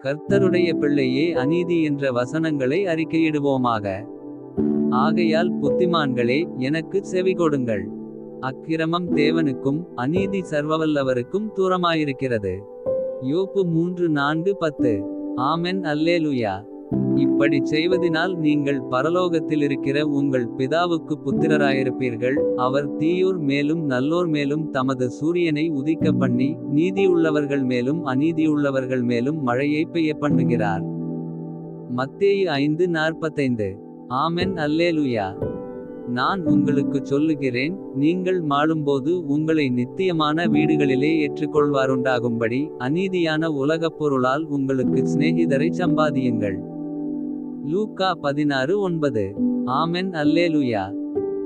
கர்த்தருடைய பிள்ளையே அநீதி என்ற வசனங்களை அறிக்கையிடுவோமாக. ஆகையால் புத்திமான்களே எனக்கு செவிகொடுங்கள். அக்கிரமம் தேவனுக்கும் அநீதி சர்வவல்லவருக்கும் தூரமாயிருக்கிறது. யோபு 3:4-10. ஆமென் அல்லேலுயா. இப்படிச் செய்வதினால் நீங்கள் பரலோகத்திலிருக்கிற உங்கள் பிதாவுக்கு புத்திரராயிருப்பீர்கள். அவர் தீயோர் மேலும் நல்லோர் மேலும் தமது சூரியனை உதிக்க பண்ணி. நீதியுள்ளவர்கள் மேலும் அநீதியுள்ளவர்கள் மேலும் மழையை பெய்ய பண்ணுகிறார். மத்தேயு 5:45. ஆமென் அல்லேலுயா. நான் உங்களுக்குச் சொல்லுகிறேன், நீங்கள் மாளும்போது உங்களை நித்தியமான வீடுகளிலே ஏற்றுக்கொள்வாருண்டாகும்படி. அநீதியான உலகப் பொருளால் உங்களுக்கு சிநேகிதரை சம்பாதியுங்கள். லூக்கா 16:9. ஆமென் அல்லேலுயா.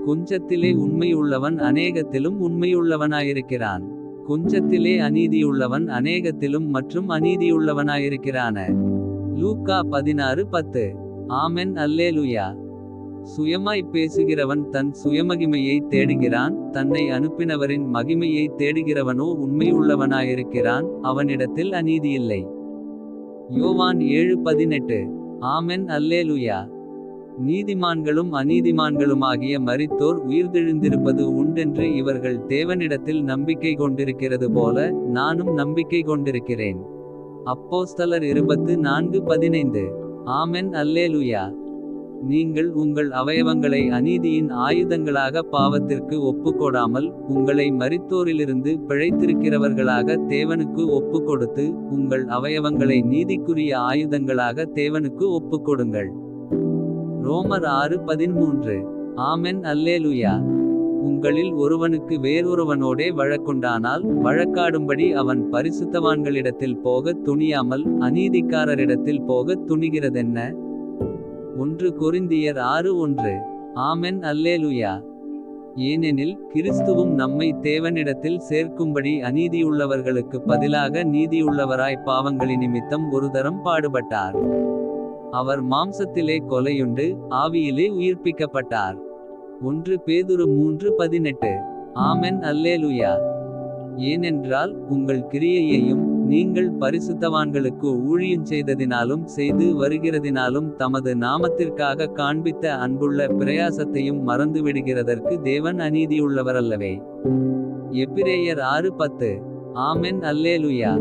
கொஞ்சத்திலே உண்மையுள்ளவன் அநேகத்திலும் உண்மையுள்ளவனாயிருக்கிறான். கொஞ்சத்திலே அநீதியுள்ளவன் அநேகத்திலும் மற்றும் அநீதியுள்ளவனாயிருக்கிறான. லூக்கா 16:10. ஆமென் அல்லேலுயா. சுயமாய் பேசுகிறவன் தன் சுயமகிமையை தேடுகிறான். தன்னை அனுப்பினவரின் மகிமையை தேடுகிறவனோ உண்மையுள்ளவனாயிருக்கிறான். அவனிடத்தில் அநீதியில்லை. யோவான் 7:18. ஆமென் அல்லேலுயா. நீதிமான்களும் அநீதிமான்களுமாகிய மரித்தோர் உயிர்த்தெழுந்திருப்பது உண்டென்று இவர்கள் தேவனிடத்தில் நம்பிக்கை கொண்டிருக்கிறது போல நானும் நம்பிக்கை கொண்டிருக்கிறேன். அப்போஸ்தலர் 24:15. ஆமென் அல்லேலுயா. நீங்கள் உங்கள் அவயவங்களை அநீதியின் ஆயுதங்களாக பாவத்திற்கு ஒப்புக்கொடாமல். உங்களை மரித்தோரிலிருந்து பிழைத்திருக்கிறவர்களாக தேவனுக்கு ஒப்புக்கொடுத்து. உங்கள் அவயவங்களை நீதிக்குரிய ஆயுதங்களாக தேவனுக்கு ஒப்புக்கொடுங்கள். ரோமர் 6:13. ஆமென் அல்லேலுயா. உங்களில் ஒருவனுக்கு வேறொருவனோடே வழக்குண்டானால். வழக்காடும்படி அவன் பரிசுத்தவான்களிடத்தில் போகத் துணியாமல். அநீதிக்காரரிடத்தில் போகத் துணிகிறதென்ன? 1 கொரிந்தியர் 6:1. ஆமென் அல்லேலுயா. ஏனெனில் கிறிஸ்துவும் நம்மை தேவனிடத்தில் சேர்க்கும்படி அநீதியுள்ளவர்களுக்கு பதிலாக நீதியுள்ளவராய் பாவங்களினிமித்தம் ஒரு தரம் பாடுபட்டார். அவர் மாம்சத்திலே கொலையுண்டு ஆவியிலே உயிர்ப்பிக்கப்பட்டார். 1 பேதுரு 3:18. ஆமென் அல்லேலுயா. ஏனென்றால் உங்கள் கிரியையையும் நீங்கள் பரிசுத்தவான்களுக்கு ஊழியம் செய்ததினாலும் செய்து வருகிறதினாலும் தமது நாமத்திற்காக காண்பித்த அன்புள்ள பிரயாசத்தையும் மறந்துவிடுகிறதற்கு தேவன் அநீதியுள்ளவரல்லவே. எபிரேயர் 6:10. ஆமென் அல்லேலுயா.